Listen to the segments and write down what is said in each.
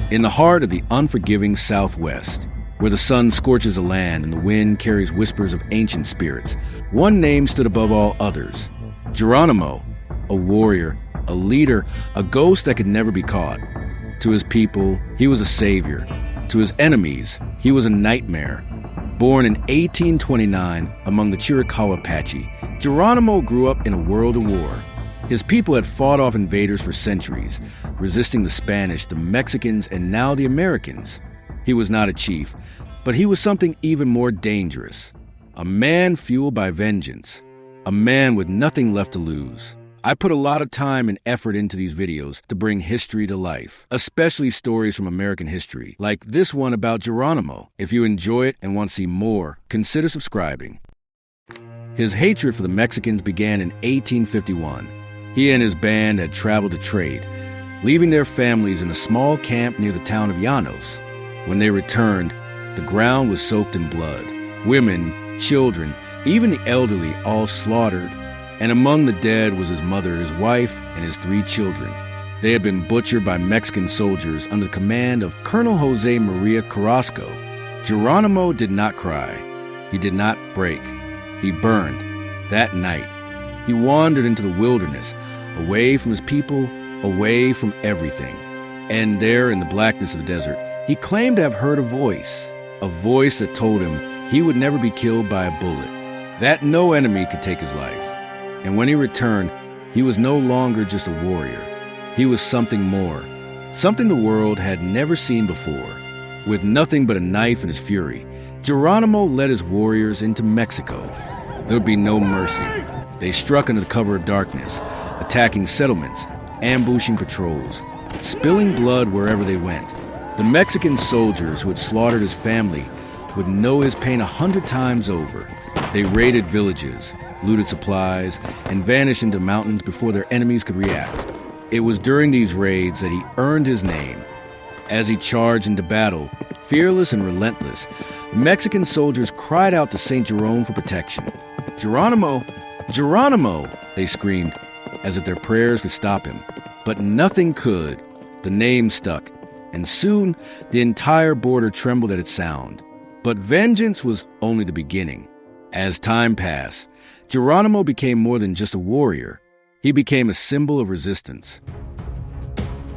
In the heart of the unforgiving Southwest, where the sun scorches the land and the wind carries whispers of ancient spirits, one name stood above all others. Geronimo, a warrior, a leader, a ghost that could never be caught. To his people, he was a savior. To his enemies, he was a nightmare. Born in 1829 among the Chiricahua Apache, Geronimo grew up in a world of war. His people had fought off invaders for centuries, resisting the Spanish, the Mexicans, and now the Americans. He was not a chief, but he was something even more dangerous. A man fueled by vengeance. A man with nothing left to lose. I put a lot of time and effort into these videos to bring history to life, especially stories from American history, like this one about Geronimo. If you enjoy it and want to see more, consider subscribing. His hatred for the Mexicans began in 1851. He and his band had traveled to trade, leaving their families in a small camp near the town of Llanos. When they returned, the ground was soaked in blood. Women, children, even the elderly, all slaughtered. And among the dead was his mother, his wife, and his 3 children. They had been butchered by Mexican soldiers under the command of Colonel Jose Maria Carrasco. Geronimo did not cry. He did not break. He burned. That night, he wandered into the wilderness, away from his people, away from everything. And there, in the blackness of the desert, he claimed to have heard a voice that told him he would never be killed by a bullet, that no enemy could take his life. And when he returned, he was no longer just a warrior. He was something more, something the world had never seen before. With nothing but a knife in his fury, Geronimo led his warriors into Mexico. There would be no mercy. They struck under the cover of darkness, attacking settlements, ambushing patrols, spilling blood wherever they went. The Mexican soldiers who had slaughtered his family would know his pain 100 times over. They raided villages, looted supplies, and vanished into mountains before their enemies could react. It was during these raids that he earned his name. As he charged into battle, fearless and relentless, Mexican soldiers cried out to St. Jerome for protection. "Geronimo! Geronimo!" they screamed, as if their prayers could stop him. But nothing could. The name stuck, and soon the entire border trembled at its sound. But vengeance was only the beginning. As time passed, Geronimo became more than just a warrior. He became a symbol of resistance.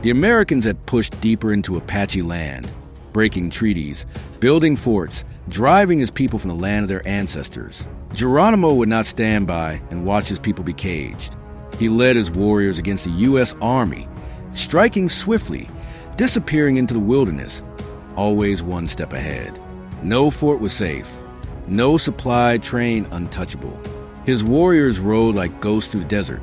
The Americans had pushed deeper into Apache land, breaking treaties, building forts, driving his people from the land of their ancestors. Geronimo would not stand by and watch his people be caged. He led his warriors against the U.S. Army, striking swiftly, disappearing into the wilderness, always one step ahead. No fort was safe, no supply train untouchable. His warriors rode like ghosts through the desert,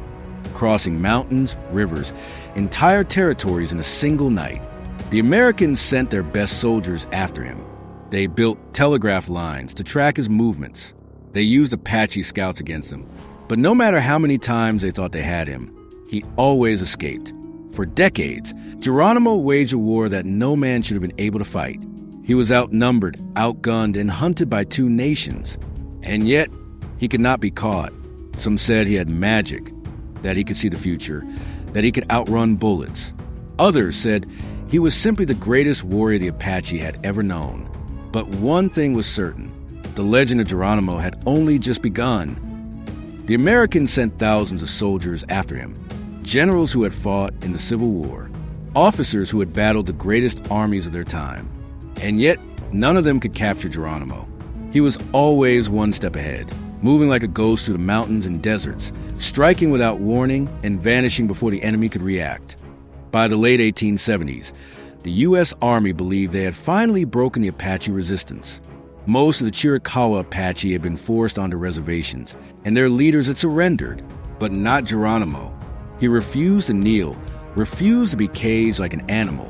crossing mountains, rivers, entire territories in a single night. The Americans sent their best soldiers after him. They built telegraph lines to track his movements. They used Apache scouts against him. But no matter how many times they thought they had him, he always escaped. For decades, Geronimo waged a war that no man should have been able to fight. He was outnumbered, outgunned, and hunted by 2 nations. And yet, he could not be caught. Some said he had magic, that he could see the future, that he could outrun bullets. Others said he was simply the greatest warrior the Apache had ever known. But one thing was certain. The legend of Geronimo had only just begun. The Americans sent thousands of soldiers after him, generals who had fought in the Civil War, officers who had battled the greatest armies of their time. And yet, none of them could capture Geronimo. He was always one step ahead, moving like a ghost through the mountains and deserts, striking without warning and vanishing before the enemy could react. By the late 1870s, the U.S. Army believed they had finally broken the Apache resistance. Most of the Chiricahua Apache had been forced onto reservations, and their leaders had surrendered, but not Geronimo. He refused to kneel, refused to be caged like an animal.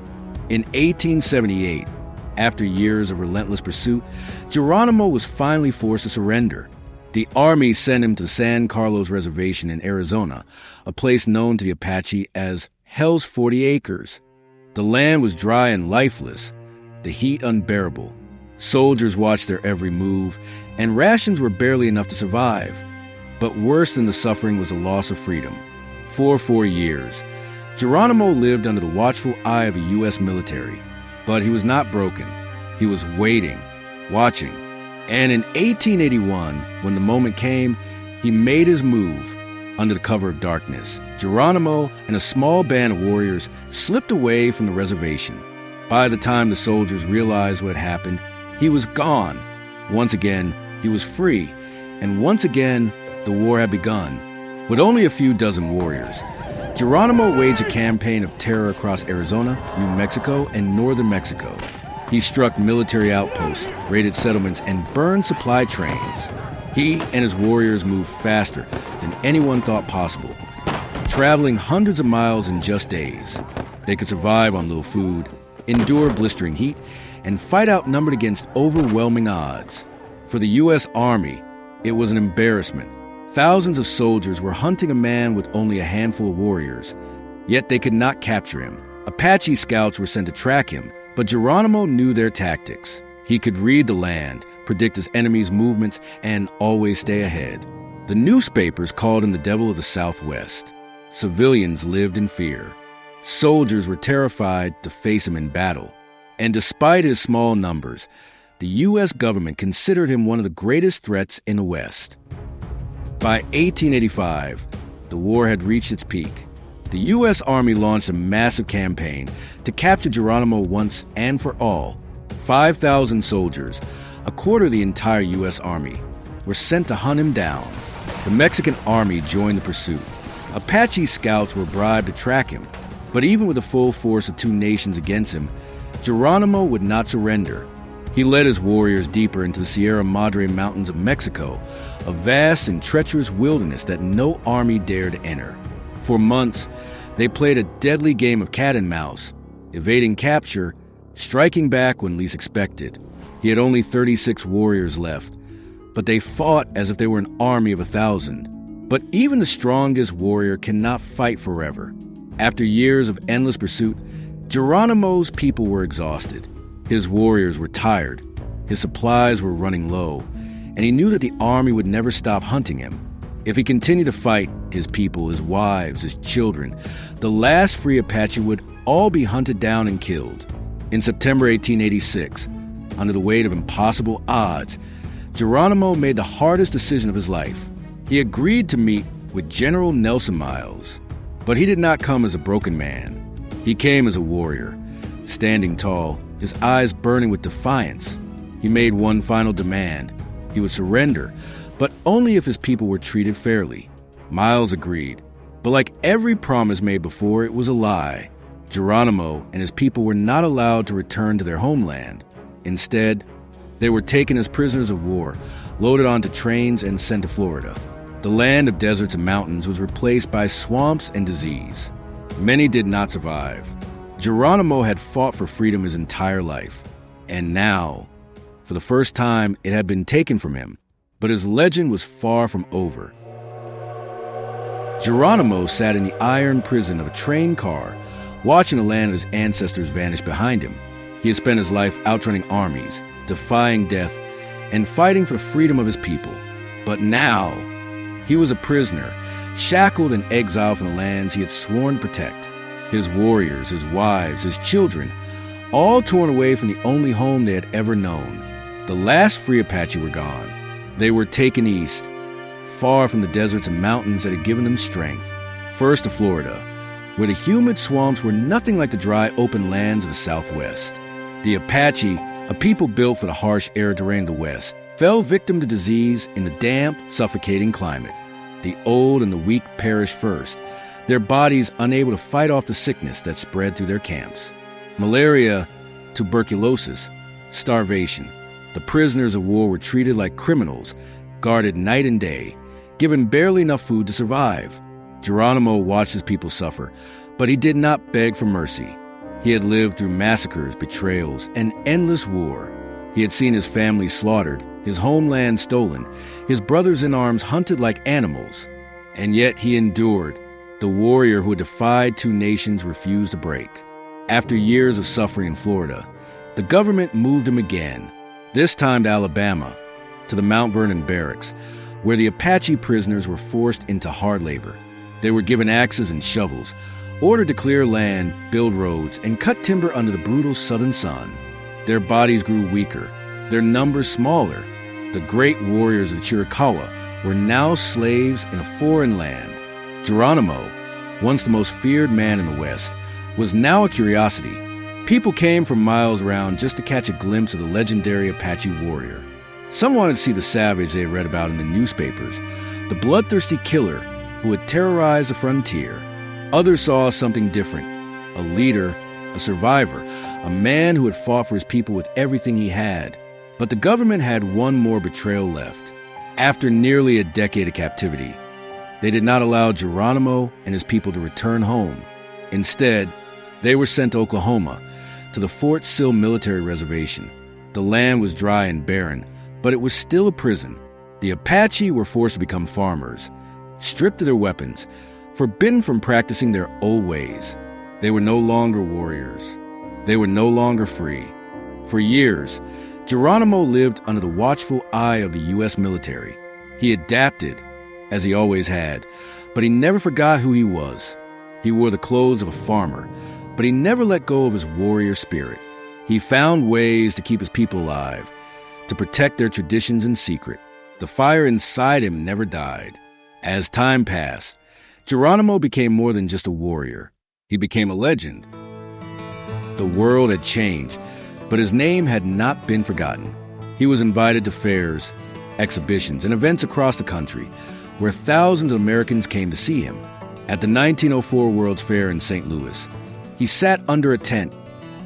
In 1878, after years of relentless pursuit, Geronimo was finally forced to surrender. The Army sent him to San Carlos Reservation in Arizona, a place known to the Apache as Hell's 40 Acres. The land was dry and lifeless, the heat unbearable. Soldiers watched their every move, and rations were barely enough to survive. But worse than the suffering was the loss of freedom. For 4 years, Geronimo lived under the watchful eye of the U.S. military. But he was not broken. He was waiting, watching. And in 1881, when the moment came, he made his move. Under the cover of darkness, Geronimo and a small band of warriors slipped away from the reservation. By the time the soldiers realized what had happened, he was gone. Once again, he was free, and once again, the war had begun. With only a few dozen warriors, Geronimo waged a campaign of terror across Arizona, New Mexico, and northern Mexico. He struck military outposts, raided settlements, and burned supply trains. He and his warriors moved faster than anyone thought possible, traveling hundreds of miles in just days. They could survive on little food, endure blistering heat, and fight outnumbered against overwhelming odds. For the U.S. Army, it was an embarrassment. Thousands of soldiers were hunting a man with only a handful of warriors, yet they could not capture him. Apache scouts were sent to track him, but Geronimo knew their tactics. He could read the land, predict his enemies' movements, and always stay ahead. The newspapers called him the Devil of the Southwest. Civilians lived in fear. Soldiers were terrified to face him in battle. And despite his small numbers, the U.S. government considered him one of the greatest threats in the West. By 1885, the war had reached its peak. The U.S. Army launched a massive campaign to capture Geronimo once and for all. 5,000 soldiers, a quarter of the entire U.S. Army, were sent to hunt him down. The Mexican army joined the pursuit. Apache scouts were bribed to track him, but even with the full force of two nations against him, Geronimo would not surrender. He led his warriors deeper into the Sierra Madre Mountains of Mexico, a vast and treacherous wilderness that no army dared to enter. For months, they played a deadly game of cat and mouse, evading capture, striking back when least expected. He had only 36 warriors left, but they fought as if they were an army of 1,000. But even the strongest warrior cannot fight forever. After years of endless pursuit, Geronimo's people were exhausted. His warriors were tired. His supplies were running low, and he knew that the army would never stop hunting him. If he continued to fight, his people, his wives, his children, the last free Apache would all be hunted down and killed. In September 1886, under the weight of impossible odds, Geronimo made the hardest decision of his life. He agreed to meet with General Nelson Miles, but he did not come as a broken man. He came as a warrior, standing tall, his eyes burning with defiance. He made one final demand. He would surrender, but only if his people were treated fairly. Miles agreed, but like every promise made before, it was a lie. Geronimo and his people were not allowed to return to their homeland. Instead, they were taken as prisoners of war, loaded onto trains and sent to Florida. The land of deserts and mountains was replaced by swamps and disease. Many did not survive. Geronimo had fought for freedom his entire life, and now, for the first time, it had been taken from him. But his legend was far from over. Geronimo sat in the iron prison of a train car, watching the land of his ancestors vanish behind him. He had spent his life outrunning armies, defying death, and fighting for the freedom of his people. But now, he was a prisoner, shackled and exiled from the lands he had sworn to protect. His warriors, his wives, his children, all torn away from the only home they had ever known. The last free Apache were gone. They were taken east, far from the deserts and mountains that had given them strength. First to Florida, where the humid swamps were nothing like the dry, open lands of the Southwest. The Apache, a people built for the harsh arid terrain of the West, fell victim to disease in the damp, suffocating climate. The old and the weak perished first, their bodies unable to fight off the sickness that spread through their camps. Malaria, tuberculosis, starvation. The prisoners of war were treated like criminals, guarded night and day, given barely enough food to survive. Geronimo watched his people suffer, but he did not beg for mercy. He had lived through massacres, betrayals, and endless war. He had seen his family slaughtered, his homeland stolen, his brothers in arms hunted like animals. And yet he endured. The warrior who had defied two nations refused to break. After years of suffering in Florida, the government moved him again, this time to Alabama, to the Mount Vernon barracks, where the Apache prisoners were forced into hard labor. They were given axes and shovels, ordered to clear land, build roads, and cut timber under the brutal southern sun. Their bodies grew weaker, their numbers smaller. The great warriors of the Chiricahua were now slaves in a foreign land. Geronimo, once the most feared man in the West, was now a curiosity. People came from miles around just to catch a glimpse of the legendary Apache warrior. Some wanted to see the savage they had read about in the newspapers, the bloodthirsty killer who had terrorized the frontier. Others saw something different, a leader, a survivor, a man who had fought for his people with everything he had. But the government had one more betrayal left. After nearly a decade of captivity, they did not allow Geronimo and his people to return home. Instead, they were sent to Oklahoma, to the Fort Sill military reservation. The land was dry and barren, but it was still a prison. The Apache were forced to become farmers, stripped of their weapons, forbidden from practicing their old ways. They were no longer warriors. They were no longer free. For years, Geronimo lived under the watchful eye of the U.S. military. He adapted, as he always had, but he never forgot who he was. He wore the clothes of a farmer, but he never let go of his warrior spirit. He found ways to keep his people alive, to protect their traditions in secret. The fire inside him never died. As time passed, Geronimo became more than just a warrior. He became a legend. The world had changed, but his name had not been forgotten. He was invited to fairs, exhibitions, and events across the country, where thousands of Americans came to see him. At the 1904 World's Fair in St. Louis, he sat under a tent,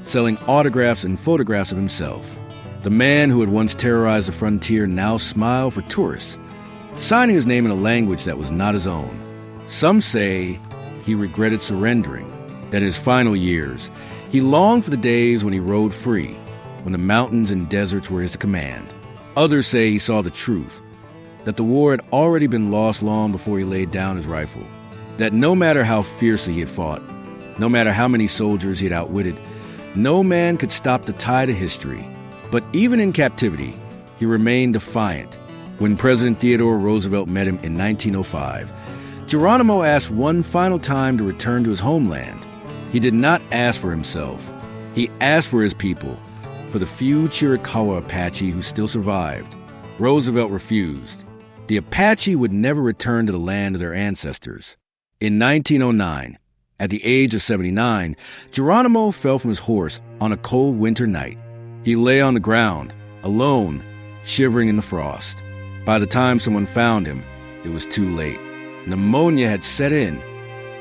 selling autographs and photographs of himself. The man who had once terrorized the frontier now smiled for tourists, signing his name in a language that was not his own. Some say he regretted surrendering, that in his final years, he longed for the days when he rode free, when the mountains and deserts were his command. Others say he saw the truth, that the war had already been lost long before he laid down his rifle, that no matter how fiercely he had fought, no matter how many soldiers he had outwitted, no man could stop the tide of history. But even in captivity, he remained defiant. When President Theodore Roosevelt met him in 1905, Geronimo asked one final time to return to his homeland. He did not ask for himself. He asked for his people, for the few Chiricahua Apache who still survived. Roosevelt refused. The Apache would never return to the land of their ancestors. In 1909, at the age of 79, Geronimo fell from his horse on a cold winter night. He lay on the ground, alone, shivering in the frost. By the time someone found him, it was too late. Pneumonia had set in.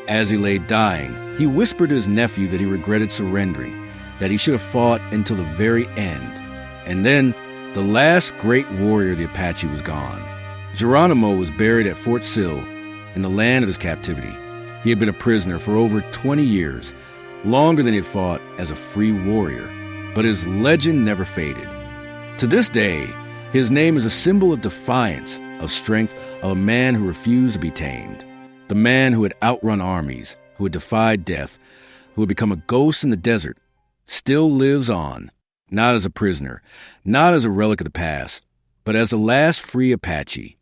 As he lay dying, he whispered to his nephew that he regretted surrendering, that he should have fought until the very end. And then, the last great warrior of the Apache was gone. Geronimo was buried at Fort Sill, in the land of his captivity. He had been a prisoner for over 20 years, longer than he had fought as a free warrior. But his legend never faded. To this day, his name is a symbol of defiance, of strength, of a man who refused to be tamed. The man who had outrun armies, who had defied death, who had become a ghost in the desert, still lives on, not as a prisoner, not as a relic of the past, but as the last free Apache,